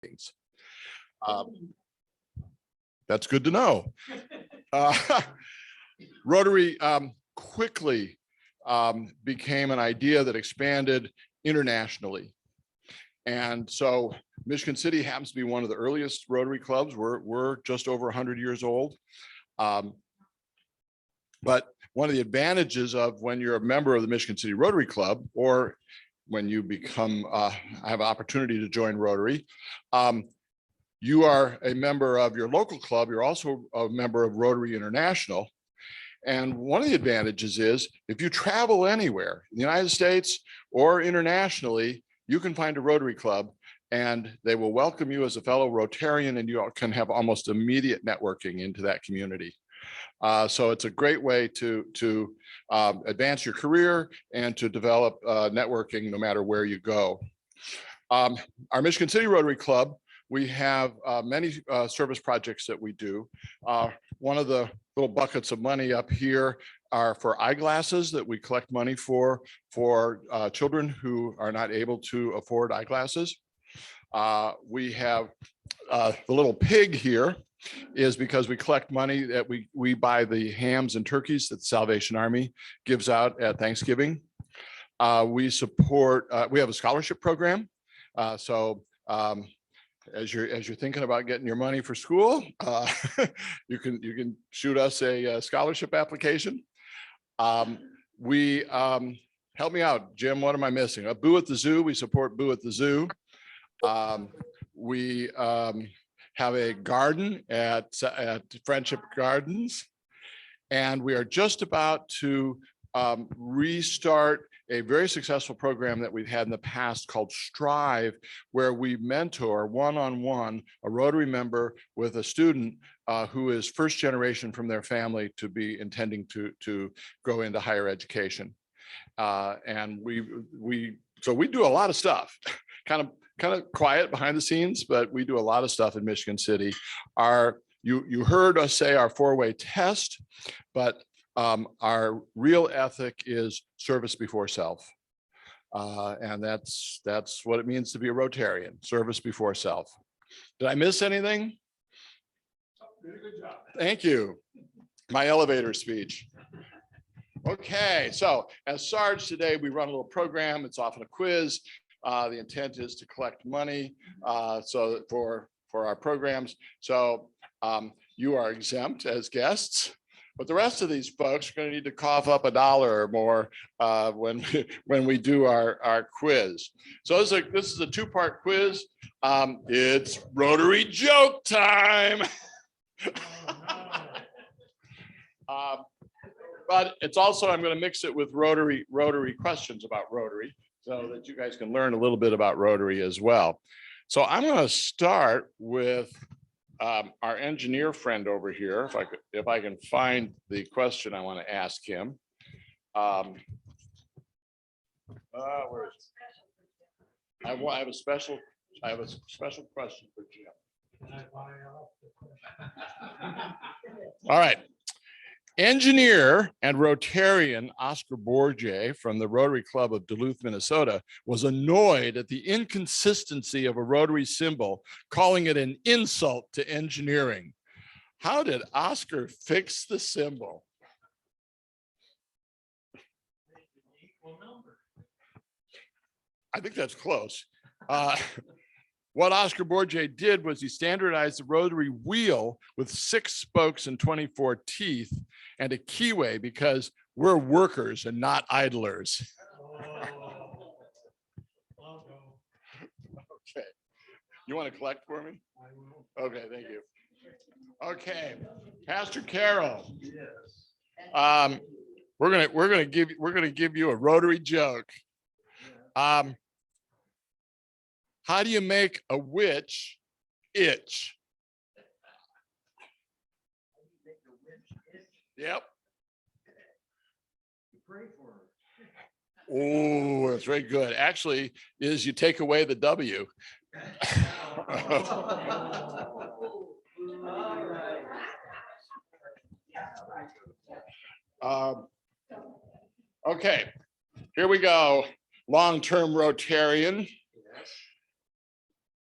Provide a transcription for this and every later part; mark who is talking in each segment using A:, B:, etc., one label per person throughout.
A: things. That's good to know. Rotary quickly became an idea that expanded internationally. And so Michigan City happens to be one of the earliest Rotary clubs. We're just over 100 years old. But one of the advantages of when you're a member of the Michigan City Rotary Club, or when you become have an opportunity to join Rotary, you are a member of your local club. You're also a member of Rotary International. And one of the advantages is if you travel anywhere in the United States or internationally, you can find a Rotary Club and they will welcome you as a fellow Rotarian, and you can have almost immediate networking into that community. So it's a great way to advance your career and to develop networking no matter where you go. Our Michigan City Rotary Club, we have many service projects that we do. One of the little buckets of money up here are for eyeglasses that we collect money for children who are not able to afford eyeglasses. We have the little pig here is because we collect money that we buy the hams and turkeys that the Salvation Army gives out at Thanksgiving. We support, we have a scholarship program. As you're thinking about getting your money for school, you can shoot us a scholarship application. Help me out, Jim. What am I missing? A Boo at the Zoo. We support Boo at the Zoo. We have a garden at Friendship Gardens, and we are just about to restart a very successful program that we've had in the past called Strive, where we mentor one-on-one a Rotary member with a student who is first generation from their family to be intending to go into higher education. And so we do a lot of stuff, kind of quiet behind the scenes, but we do a lot of stuff in Michigan City. You heard us say our 4-way test, but our real ethic is service before self. And that's what it means to be a Rotarian, service before self. Did I miss anything? Did a good job. Thank you. My elevator speech. Okay, so as Sarge today, we run a little program. It's often a quiz. The intent is to collect money so for our programs. So you are exempt as guests. But the rest of these folks are going to need to cough up $1 or more when we do our quiz. So this is a 2-part quiz. It's Rotary joke time. But it's also, I'm going to mix it with Rotary questions about Rotary so that you guys can learn a little bit about Rotary as well. So I'm going to start with our engineer friend over here, if I can find the question I want to ask him. Where is it? I have a special question for Jim. All right. Engineer and Rotarian Oscar Bourget from the Rotary Club of Duluth, Minnesota, was annoyed at the inconsistency of a Rotary symbol, calling it an insult to engineering. How did Oscar fix the symbol? I think that's close. What Oscar Bourget did was he standardized the Rotary wheel with 6 spokes and 24 teeth and a keyway, because we're workers and not idlers. Okay. You want to collect for me? Okay, thank you. Okay, Pastor Carroll. Yes. We're gonna give you a Rotary joke. How do you make a witch itch? Yep. Pray for her. Oh, that's very good. Actually, is you take away the W. Okay, here we go. Long-term Rotarian.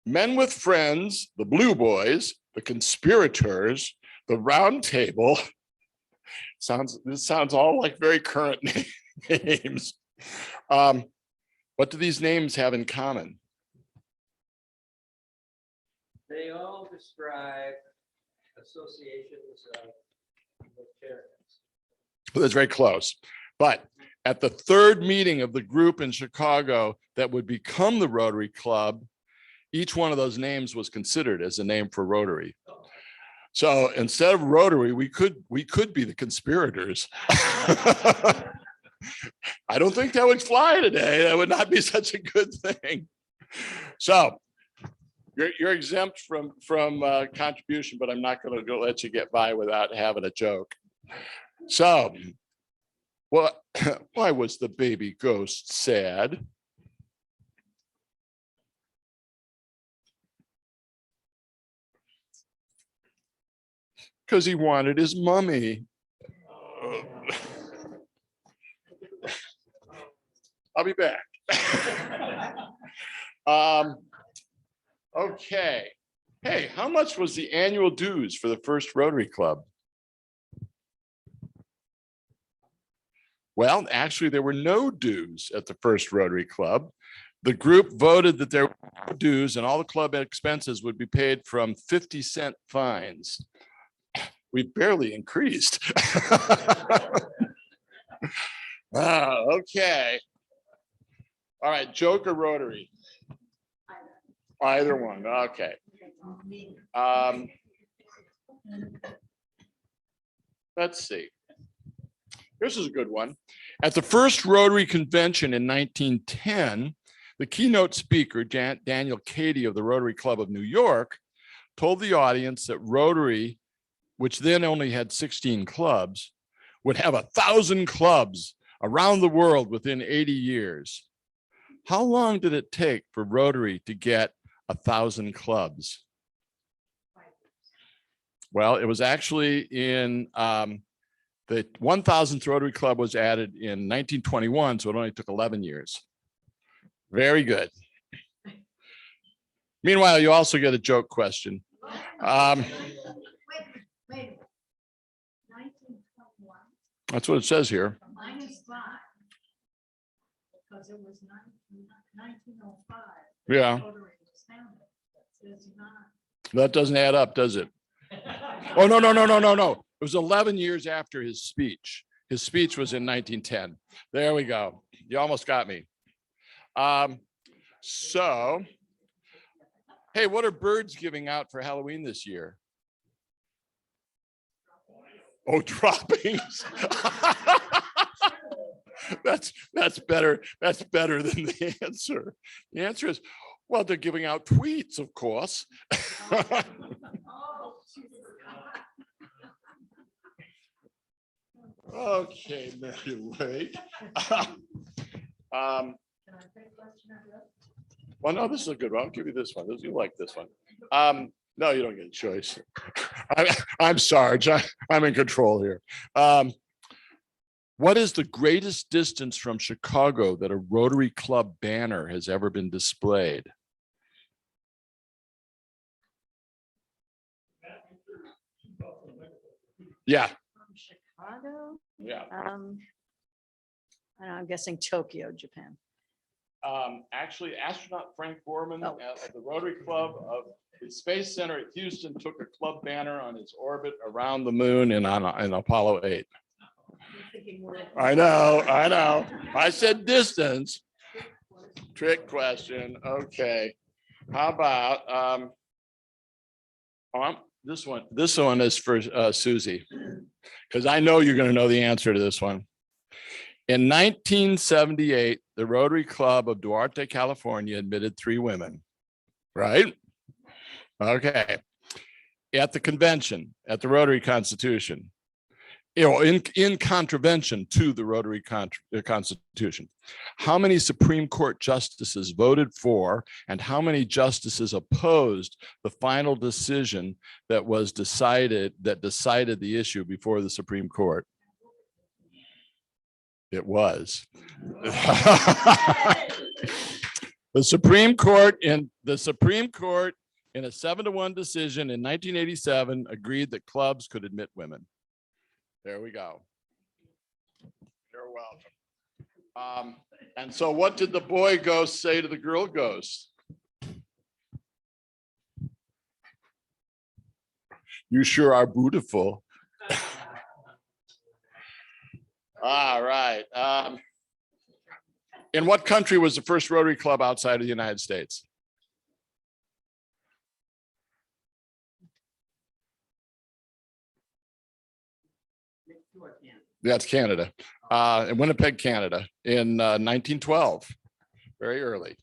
A: Men with Friends, the Blue Boys, the Conspirators, the Round Table. This sounds all like very current names. What do these names have in common?
B: They all describe associations with charities.
A: That's very close. But at the third meeting of the group in Chicago that would become the Rotary Club, each one of those names was considered as a name for Rotary. So instead of Rotary, we could be the Conspirators. I don't think that would fly today. That would not be such a good thing. So you're exempt from contribution, but I'm not going to let you get by without having a joke. So, why was the baby ghost sad? Because he wanted his mummy. I'll be back. Okay. Hey, how much was the annual dues for the first Rotary Club? Well, actually, there were no dues at the first Rotary Club. The group voted that there were no dues and all the club expenses would be paid from 50-cent fines. We barely increased. Okay. All right, joke or Rotary? Either one, okay. Let's see. This is a good one. At the first Rotary Convention in 1910, the keynote speaker, Daniel Cady of the Rotary Club of New York, told the audience that Rotary, which then only had 16 clubs, would have 1,000 clubs around the world within 80 years. How long did it take for Rotary to get 1,000 clubs? Well, it was actually in the 1,000th Rotary Club was added in 1921, so it only took 11 years. Very good. Meanwhile, you also get a joke question.
C: Wait. 1921.
A: That's what it says here.
C: Minus 5. Because it was 1905.
A: Yeah.
C: Rotary was founded. That says 9.
A: That doesn't add up, does it? Oh, no. It was 11 years after his speech. His speech was in 1910. There we go. You almost got me. So, hey, what are birds giving out for Halloween this year? Oh, droppings. That's better. That's better than the answer. The answer is, well, they're giving out tweets, of course. Okay, Mary Lake. Well, no, this is a good one. I'll give you this one. You like this one. No, you don't get a choice. I'm Sarge. I'm in control here. What is the greatest distance from Chicago that a Rotary Club banner has ever been displayed? Yeah.
D: From Chicago?
A: Yeah.
D: I don't know, I'm guessing Tokyo, Japan.
A: Actually, astronaut Frank Borman
D: Oh.
A: at the Rotary Club of the Space Center at Houston took a club banner on its orbit around the moon in Apollo 8. I know. I said distance. Trick question. Okay. How about this one? This one is for Susie, because I know you're going to know the answer to this one. In 1978, the Rotary Club of Duarte, California admitted 3 women, right? Okay. At the convention, at the Rotary Constitution, in contravention to the Rotary Constitution, how many Supreme Court justices voted for and how many justices opposed the final decision that decided the issue before the Supreme Court? It was. The Supreme Court in a 7-1 decision in 1987 agreed that clubs could admit women. There we go. You're welcome. And so what did the boy ghost say to the girl ghost? You sure are beautiful. All right. In what country was the first Rotary Club outside of the United States? That's Canada. In Winnipeg, Canada, in 1912. Very early.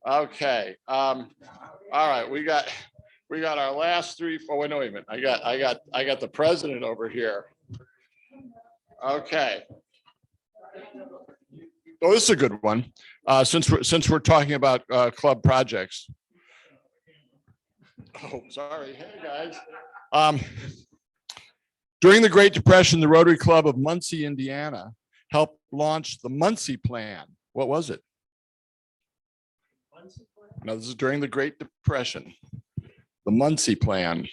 A: Okay. All right. We got our last three. Oh, wait, no, wait a minute. I got the president over here. Okay. Oh, this is a good one. Since we're talking about club projects. Oh, sorry. Hey, guys. During the Great Depression, the Rotary Club of Muncie, Indiana, helped launch the Muncie Plan. What was it? No, this is during the Great Depression. The Muncie Plan.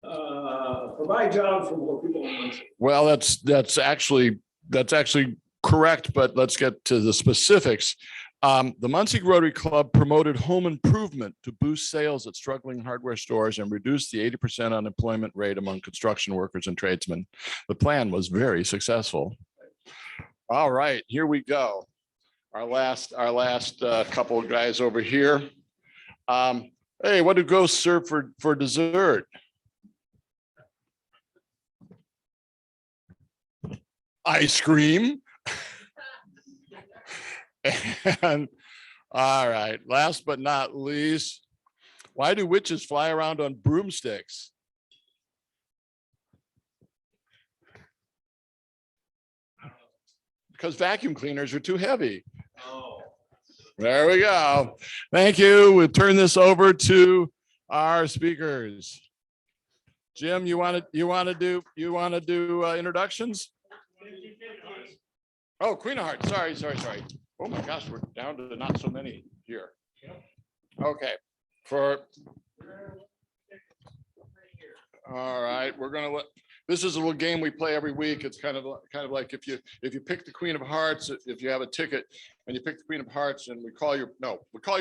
E: Provide jobs for more people in Muncie.
A: Well, that's actually correct, but let's get to the specifics. The Muncie Rotary Club promoted home improvement to boost sales at struggling hardware stores and reduce the 80% unemployment rate among construction workers and tradesmen. The plan was very successful. All right, here we go. Our last couple of guys over here. Hey, what do ghosts serve for dessert? Ice cream. And all right, last but not least, why do witches fly around on broomsticks? Because vacuum cleaners are too heavy.
E: Oh.
A: There we go. Thank you. We'll turn this over to our speakers. Jim, you want to do introductions? Oh, Queen of Hearts. Sorry. Oh my gosh, we're down to not so many here. Okay. All right, we're gonna this is a little game we play every week. It's kind of like if you pick the Queen of Hearts, if you have a ticket and you pick the Queen of Hearts and we call your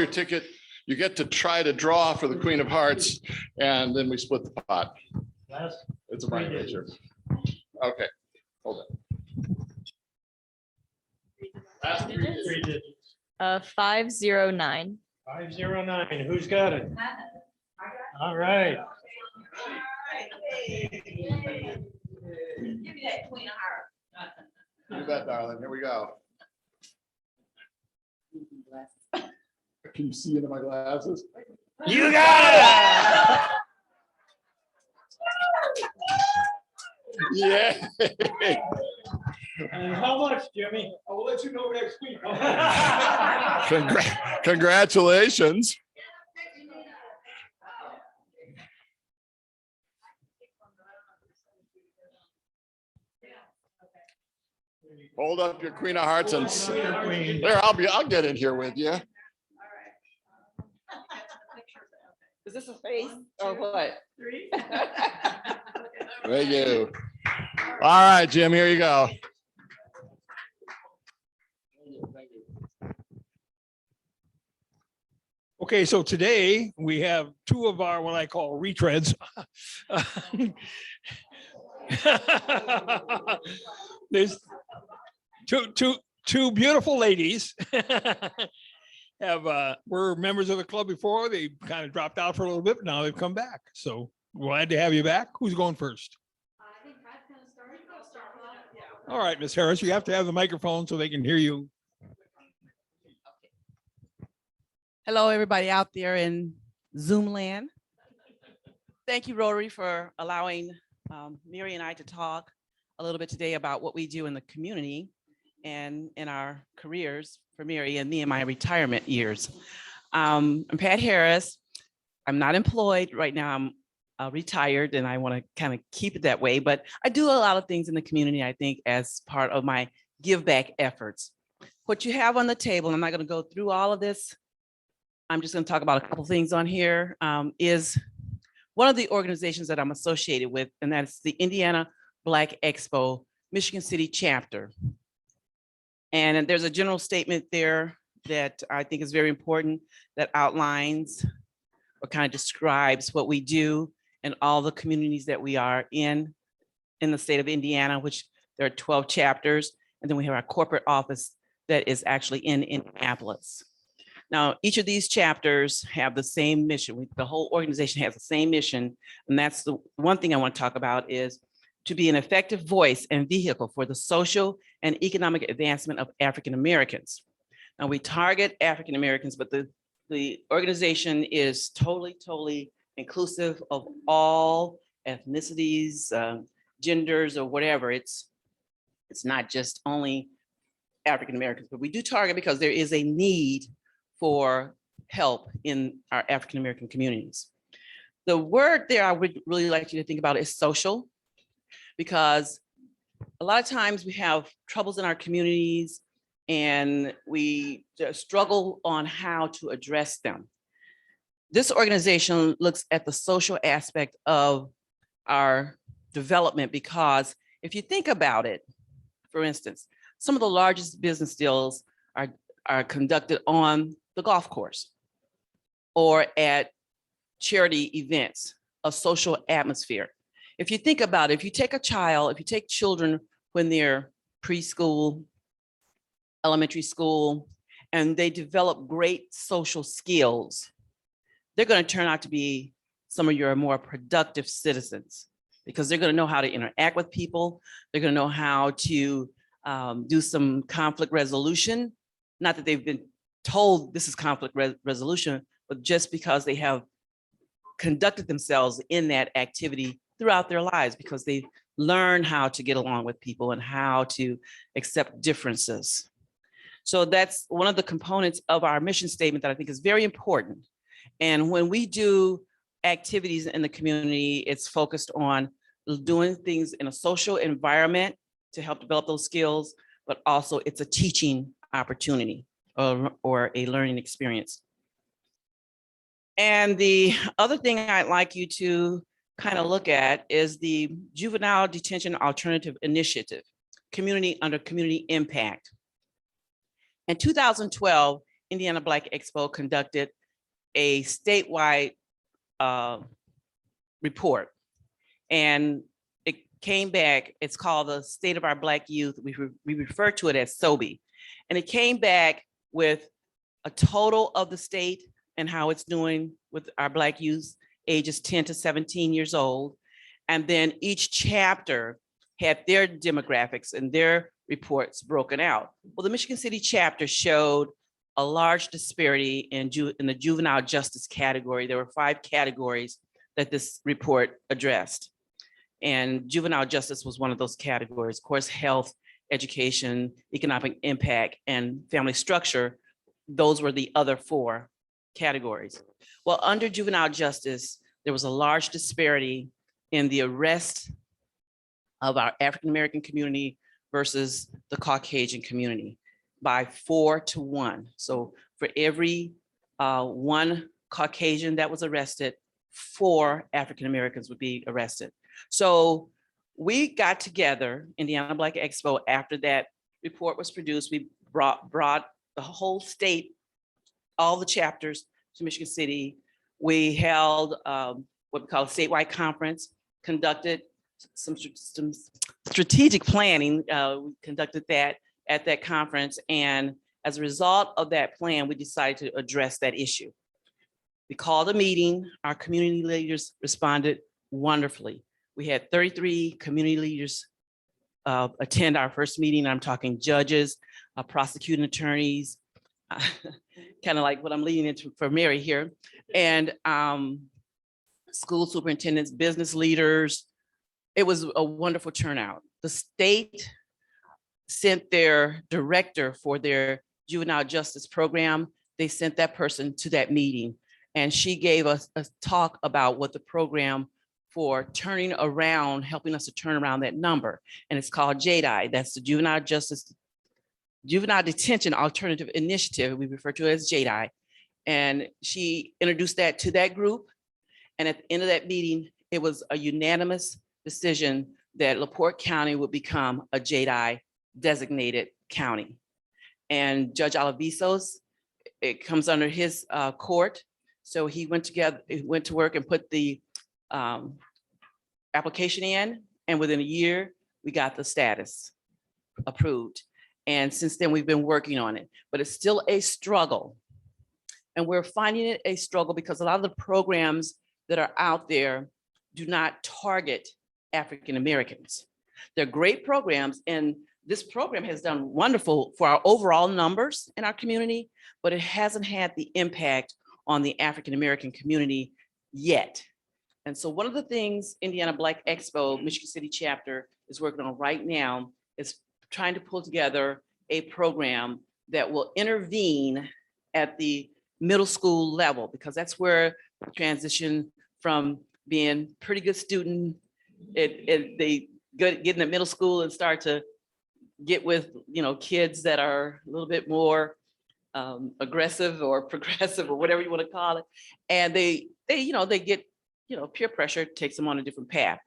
A: ticket, you get to try to draw for the Queen of Hearts and then we split the pot. It's a mind wager. Okay, hold it. Last three digits.
F: 509.
E: 509. Who's got it? All right.
C: Give me that Queen of Hearts.
A: You bet, darling. Here we go. Can you see into my glasses?
E: You got
A: Yeah.
E: it. And how much, Jimmy? I will let you know next week.
A: Congratulations. Hold up your Queen of Hearts and there, I'll get in here with you.
G: Is this a face or what?
A: Thank you. All right, Jim, here you go.
E: Okay, so today we have two of our, what I call retreads. There's two beautiful ladies. Were members of the club before. They kind of dropped out for a little bit, but now they've come back. So glad to have you back. Who's going first?
C: I think Pat's gonna start.
E: All right, Miss Harris, you have to have the microphone so they can hear you.
G: Hello, everybody out there in Zoom land. Thank you, Rotary, for allowing Mary and I to talk a little bit today about what we do in the community and in our careers for Mary and me in my retirement years. I'm Pat Harris. I'm not employed right now. I'm retired and I want to kind of keep it that way, but I do a lot of things in the community, I think, as part of my give back efforts. what you have on the table, I'm not going to go through all of this. I'm just going to talk about a couple things on here, is one of the organizations that I'm associated with, and that's the Indiana Black Expo Michigan City chapter. And there's a general statement there that I think is very important that outlines or kind of describes what we do in all the communities that we are in the state of Indiana, which there are 12 chapters. And then we have our corporate office that is actually in Indianapolis. Now, each of these chapters have the same mission. The whole organization has the same mission. And that's the one thing I want to talk about is to be an effective voice and vehicle for the social and economic advancement of African Americans. Now, we target African Americans, but the organization is totally inclusive of all ethnicities, genders, or whatever. It's not just only African Americans, but we do target because there is a need for help in our African American communities. The word there I would really like you to think about is social, because a lot of times we have troubles in our communities and we just struggle on how to address them. This organization looks at the social aspect of our development, because if you think about it, for instance, some of the largest business deals are conducted on the golf course or at charity events, a social atmosphere. If you think about it, if you take children when they're preschool, elementary school, and they develop great social skills, they're going to turn out to be some of your more productive citizens, because they're going to know how to interact with people. They're going to know how to do some conflict resolution. Not that they've been told this is conflict resolution, but just because they have conducted themselves in that activity throughout their lives, because they learn how to get along with people and how to accept differences. So that's one of the components of our mission statement that I think is very important. And when we do activities in the community, it's focused on doing things in a social environment to help develop those skills, but also it's a teaching opportunity or a learning experience. And the other thing I'd like you to kind of look at is the Juvenile Detention Alternative Initiative, community under community impact. In 2012, Indiana Black Expo conducted a statewide report, and it came back. It's called the State of Our Black Youth. We refer to it as SOBI, and it came back with a total of the state and how it's doing with our Black youth ages 10 to 17 years old. And then each chapter had their demographics and their reports broken out. Well, the Michigan City chapter showed a large disparity in the juvenile justice category. There were 5 categories that this report addressed. And juvenile justice was one of those categories. Of course, health, education, economic impact, and family structure, those were the other 4 categories. Well, under juvenile justice, there was a large disparity in the arrest of our African-American community versus the Caucasian community by 4 to 1. So for every 1 Caucasian that was arrested, 4 African-Americans would be arrested. So we got together, Indiana Black Expo, after that report was produced. We brought the whole state, all the chapters to Michigan City. We held what we call a statewide conference, conducted some strategic planning. We conducted that at that conference. And as a result of that plan, we decided to address that issue. We called a meeting. Our community leaders responded wonderfully. We had 33 community leaders attend our first meeting. I'm talking judges, prosecuting attorneys, kind of like what I'm leading into for Mary here, and school superintendents, business leaders. It was a wonderful turnout. The state sent their director for their juvenile justice program. They sent that person to that meeting, and she gave us a talk about what the program for turning around, helping us to turn around that number. And it's called JDI. That's the Juvenile Justice Juvenile Detention Alternative Initiative, we refer to it as JDI. And she introduced that to that group. And at the end of that meeting, it was a unanimous decision that LaPorte County would become a JDI designated county. And Judge Alavisos, it comes under his court. So he went to work and put the application in, and within a year, we got the status approved. And since then, we've been working on it, but it's still a struggle. And we're finding it a struggle because a lot of the programs that are out there do not target African Americans. They're great programs, and this program has done wonderful for our overall numbers in our community, but it hasn't had the impact on the African American community yet. And so one of the things Indiana Black Expo, Michigan City chapter is working on right now is trying to pull together a program that will intervene at the middle school level, because that's where the transition from being pretty good student, they get in the middle school and start to get with, kids that are a little bit more aggressive or progressive or whatever you want to call it. And they get, peer pressure takes them on a different path.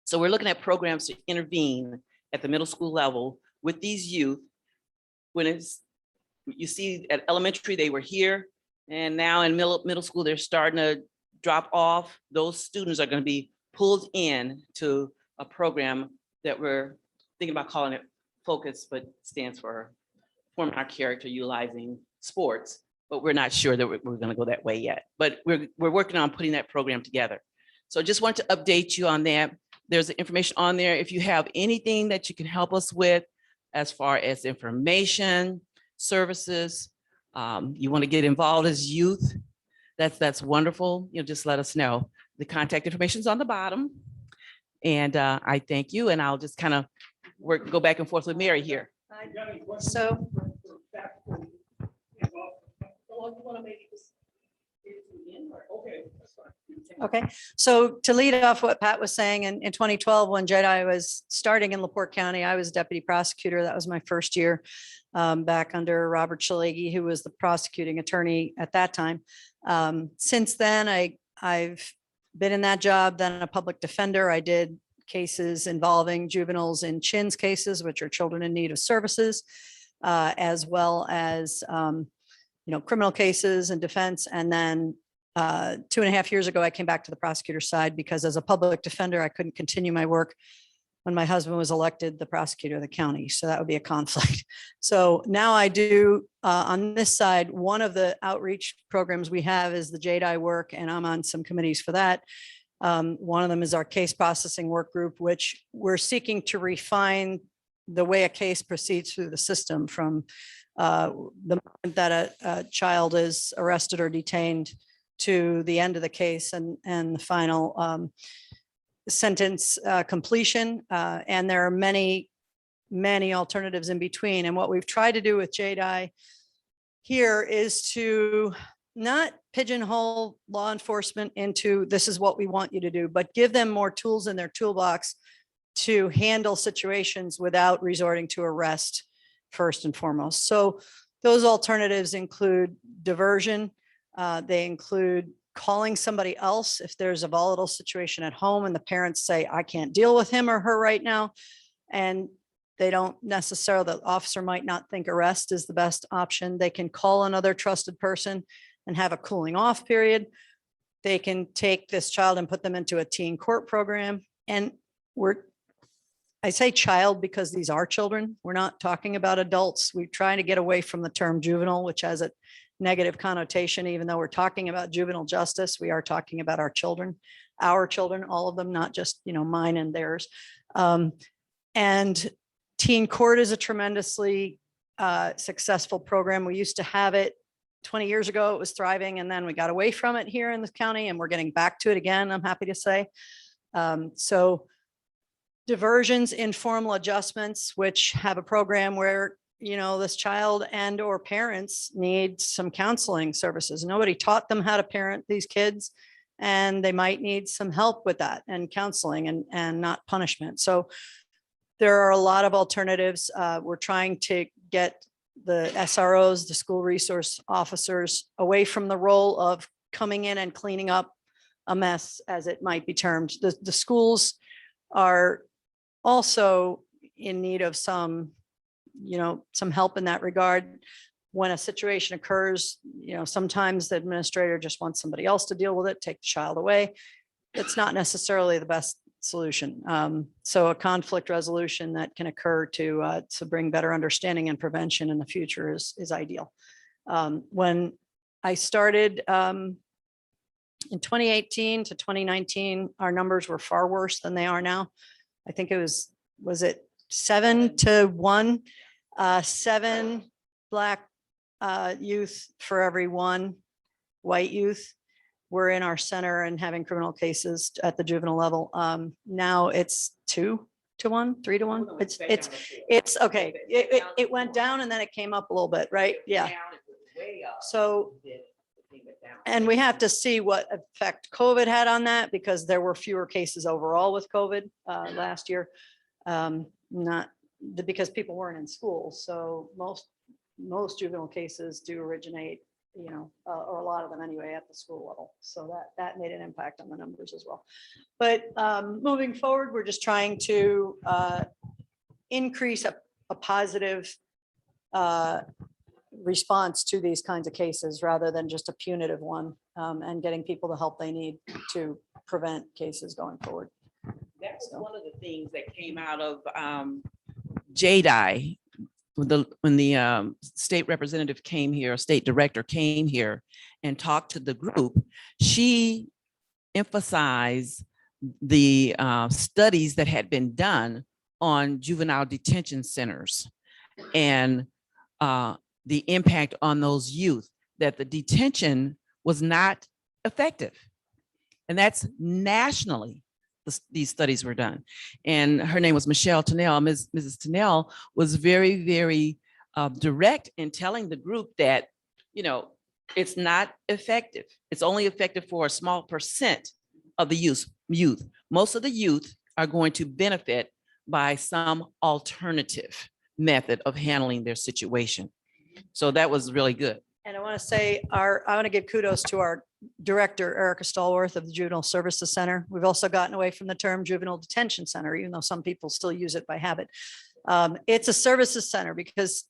G: So we're looking at programs to intervene at the middle school level with these youth. When you see at elementary, they were here, and now in middle school, they're starting to drop off. Those students are going to be pulled in to a program that we're thinking about calling it FOCUS, but stands for Forming Our Character Utilizing Sports. But we're not sure that we're going to go that way yet. But we're working on putting that program together. So just want to update you on that. There's information on there. If you have anything that you can help us with as far as information, services, you want to get involved as youth, that's wonderful. Just let us know. The contact information is on the bottom. And I thank you. And I'll just kind of go back and forth with Mary here.
D: So, okay, so to lead off what Pat was saying, in 2012, when JEDI was starting in LaPorte County, I was deputy prosecutor. That was my first year back under Robert Shalagi, who was the prosecuting attorney at that time. Since then, I've been in that job, then a public defender. I did cases involving juveniles in CHINS cases, which are children in need of services, as well as criminal cases and defense. And then 2.5 years ago, I came back to the prosecutor's side because as a public defender, I couldn't continue my work when my husband was elected the prosecutor of the county. So that would be a conflict. So now I do on this side, one of the outreach programs we have is the JEDI work, and I'm on some committees for that. One of them is our case processing work group, which we're seeking to refine the way a case proceeds through the system from the moment that a child is arrested or detained to the end of the case and the final sentence completion. And there are many alternatives in between. And what we've tried to do with JEDI here is to not pigeonhole law enforcement into this is what we want you to do, but give them more tools in their toolbox to handle situations without resorting to arrest first and foremost. So those alternatives include diversion. They include calling somebody else if there's a volatile situation at home and the parents say, I can't deal with him or her right now. And they don't necessarily, the officer might not think arrest is the best option. They can call another trusted person and have a cooling off period. They can take this child and put them into a teen court program. And I say child because these are children. We're not talking about adults. We're trying to get away from the term juvenile, which has a negative connotation. Even though we're talking about juvenile justice, we are talking about our children, all of them, not just, mine and theirs. And teen court is a tremendously successful program. We used to have it 20 years ago. It was thriving, and then we got away from it here in the county, and we're getting back to it again, I'm happy to say. So diversions, informal adjustments, which have a program where this child and or parents need some counseling services. Nobody taught them how to parent these kids, and they might need some help with that and counseling and not punishment. So There are a lot of alternatives. We're trying to get the SROs, the school resource officers, away from the role of coming in and cleaning up a mess, as it might be termed. The schools are also in need of some, some help in that regard. When a situation occurs, sometimes the administrator just wants somebody else to deal with it, take the child away. It's not necessarily the best solution. So a conflict resolution that can occur to bring better understanding and prevention in the future is ideal. When I started in 2018 to 2019, our numbers were far worse than they are now. I think it was it 7-1, 7 Black youth for every 1 white youth were in our center and having criminal cases at the juvenile level. Now it's 2-1, 3-1. It's okay. It went down and then it came up a little bit, right? Yeah. So, and we have to see what effect COVID had on that, because there were fewer cases overall with COVID last year. Because people weren't in school. So most juvenile cases do originate, or a lot of them anyway, at the school level. So that made an impact on the numbers as well. But moving forward, we're just trying to increase a positive response to these kinds of cases rather than just a punitive one, and getting people the help they need to prevent cases going forward.
G: That was one of the things that came out of JDI when the state representative came here, state director came here and talked to the group. She emphasized the studies that had been done on juvenile detention centers and the impact on those youth, that the detention was not effective. And that's nationally. These studies were done. And her name was Michelle Tennell. Mrs. Tennell was very, very direct in telling the group that, it's not effective. It's only effective for a small percent of the youth. Most of the youth are going to benefit by some alternative method of handling their situation. So that was really good.
D: And I want to say I want to give kudos to our director, Erica Stallworth of the Juvenile Services Center. We've also gotten away from the term juvenile detention center, even though some people still use it by habit. It's a services center because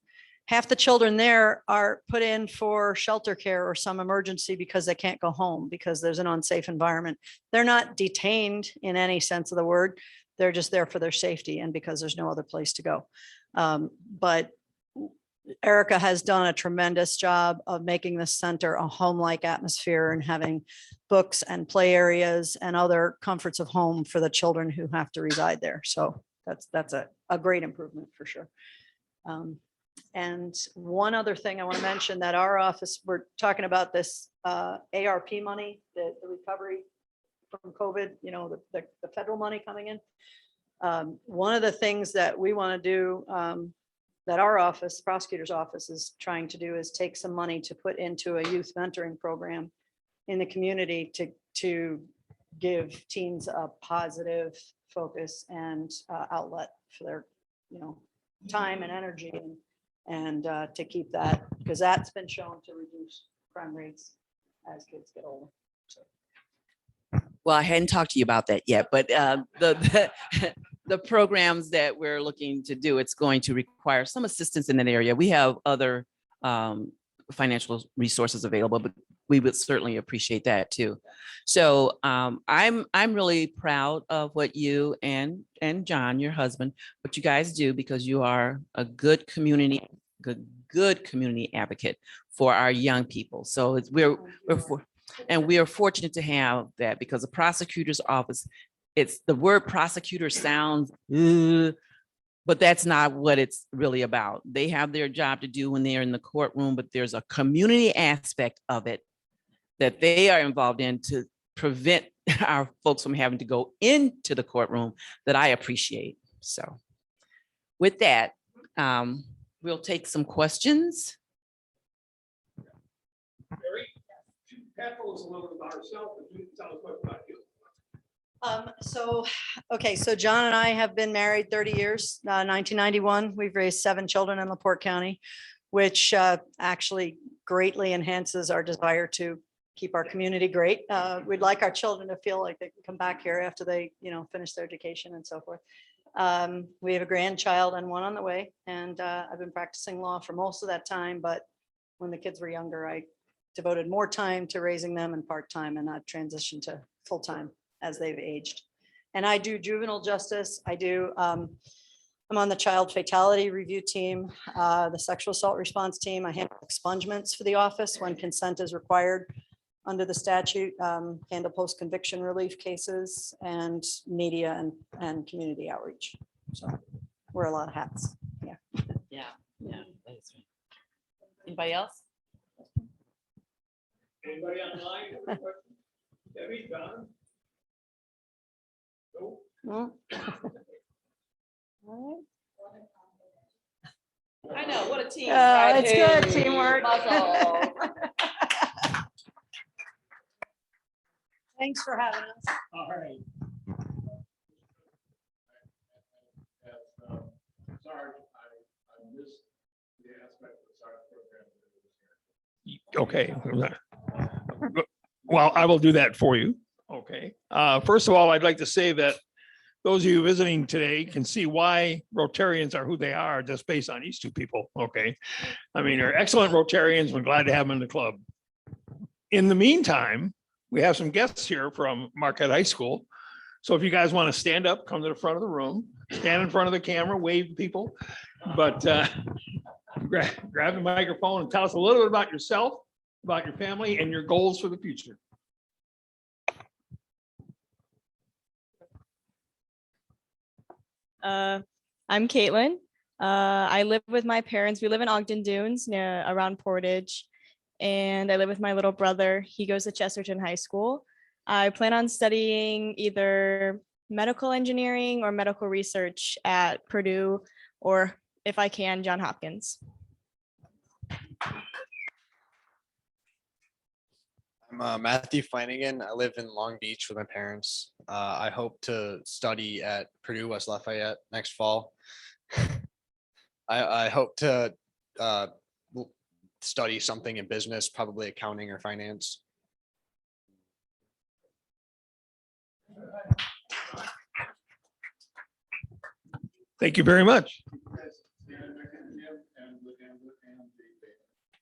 D: half the children there are put in for shelter care or some emergency because they can't go home because there's an unsafe environment. They're not detained in any sense of the word. They're just there for their safety and because there's no other place to go. But Erica has done a tremendous job of making this center a home-like atmosphere and having books and play areas and other comforts of home for the children who have to reside there. So that's a great improvement for sure. And one other thing I want to mention, that our office, we're talking about this ARP money, the recovery from COVID, the federal money coming in. One of the things that we want to do, that our office, prosecutor's office, is trying to do is take some money to put into a youth mentoring program in the community to give teens a positive focus and outlet for their, time and energy and to keep that, because that's been shown to reduce crime rates as kids get older.
G: Well, I hadn't talked to you about that yet, but the programs that we're looking to do, it's going to require some assistance in that area. We have other financial resources available, but we would certainly appreciate that too. So I'm really proud of what you and John, your husband, what you guys do, because you are a good community advocate for our young people. So we are fortunate to have that, because the prosecutor's office, it's the word prosecutor sounds, but that's not what it's really about. They have their job to do when they're in the courtroom, but there's a community aspect of it that they are involved in to prevent our folks from having to go into the courtroom that I appreciate. So with that, we'll take some questions.
E: Mary, Pat told us a little bit about herself, and you can tell us what about you.
D: Okay, so John and I have been married 30 years, 1991. We've raised 7 children in LaPorte County, which actually greatly enhances our desire to keep our community great. We'd like our children to feel like they can come back here after they, finish their education and so forth. We have a grandchild and one on the way, and I've been practicing law for most of that time, but when the kids were younger, I devoted more time to raising them and part-time, and I've transitioned to full-time as they've aged. And I do juvenile justice. I'm on the child fatality review team, the sexual assault response team. I handle expungements for the office when consent is required under the statute, handle post-conviction relief cases, and media and community outreach. So wear a lot of hats.
G: Yeah, yeah. That's right. Anybody else?
E: Anybody online? Debbie, Don? Nope.
D: No?
G: I know, what a team.
D: It's good
G: Hey,
D: teamwork.
G: muscle.
D: Thanks for having us.
E: All right.
A: Sorry, I missed the aspect of the SARS program.
E: Okay. Well, I will do that for you. Okay. First of all, I'd like to say that those of you visiting today can see why Rotarians are who they are just based on these two people. Okay. I mean, they're excellent Rotarians. We're glad to have them in the club. In the meantime, we have some guests here from Marquette High School. So if you guys want to stand up, come to the front of the room, stand in front of the camera, wave to people, but grab the microphone and tell us a little bit about yourself, about your family, and your goals for the future.
F: I'm Caitlin. I live with my parents. We live in Ogden Dunes around Portage. And I live with my little brother. He goes to Chesterton High School. I plan on studying either medical engineering or medical research at Purdue, or if I can, Johns Hopkins.
H: I'm Matthew Flanagan. I live in Long Beach with my parents. I hope to study at Purdue West Lafayette next fall. I hope to study something in business, probably accounting or finance.
E: Thank you very much.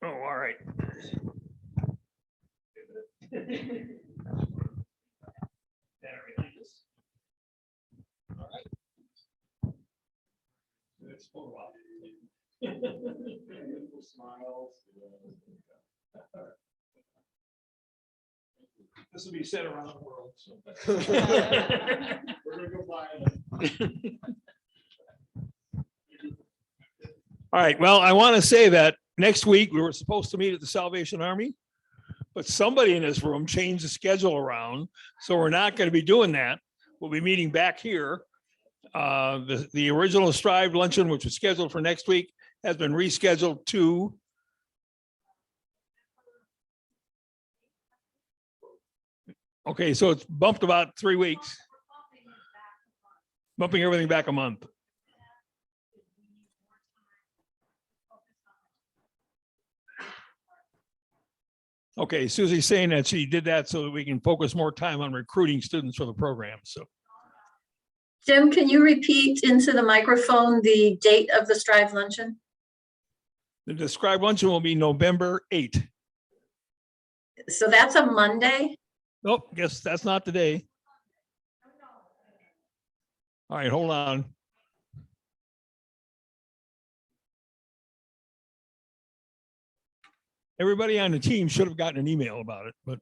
E: Oh, all right. This will be sent around the world. So. We're gonna go buy it. All right, well, I want to say that next week we were supposed to meet at the Salvation Army, but somebody in this room changed the schedule around. So we're not going to be doing that. We'll be meeting back here. The original Strive luncheon, which was scheduled for next week, has been rescheduled to okay, so it's bumped about 3 weeks. Bumping everything back a month. Okay, Susie's saying that she did that so that we can focus more time on recruiting students for the program. So
I: Jim, can you repeat into the microphone the date of the Strive luncheon?
E: the described luncheon will be November 8th.
I: So that's a Monday?
E: Nope, guess that's not today. All right, hold on. Everybody on the team should have gotten an email about it, but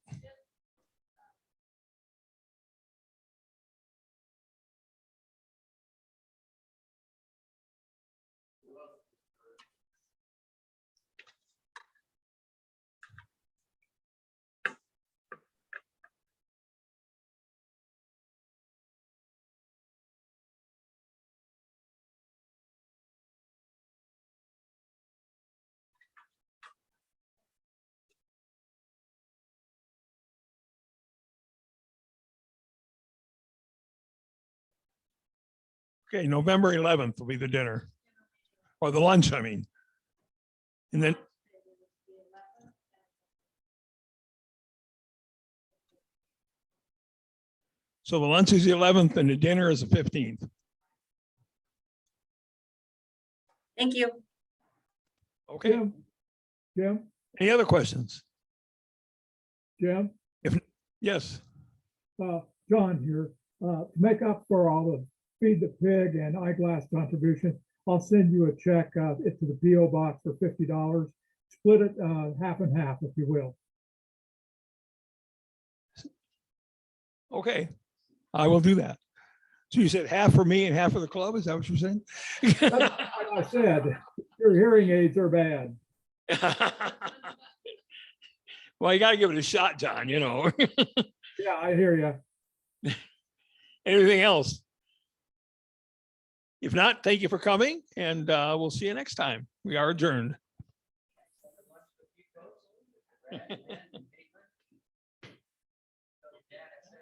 E: Okay, November 11th will be the dinner. Or the lunch, I mean. And then. So the lunch is the 11th and the dinner is the 15th.
I: Thank you.
E: Okay,
J: Jim,
E: any other questions?
J: Jim,
E: Yes,
J: John here. To make up for all the Feed the Pig and Eyeglass contribution, I'll send you a check to the PO box for $50. Split it half and half, if you will.
E: okay, I will do that. So you said half for me and half for the club, is that what you're saying?
J: That's what I said, your hearing aids are bad.
E: Well, you gotta give it a shot, John, you know.
J: Yeah, I hear you.
E: Anything else? If not, thank you for coming and we'll see you next time. We are adjourned.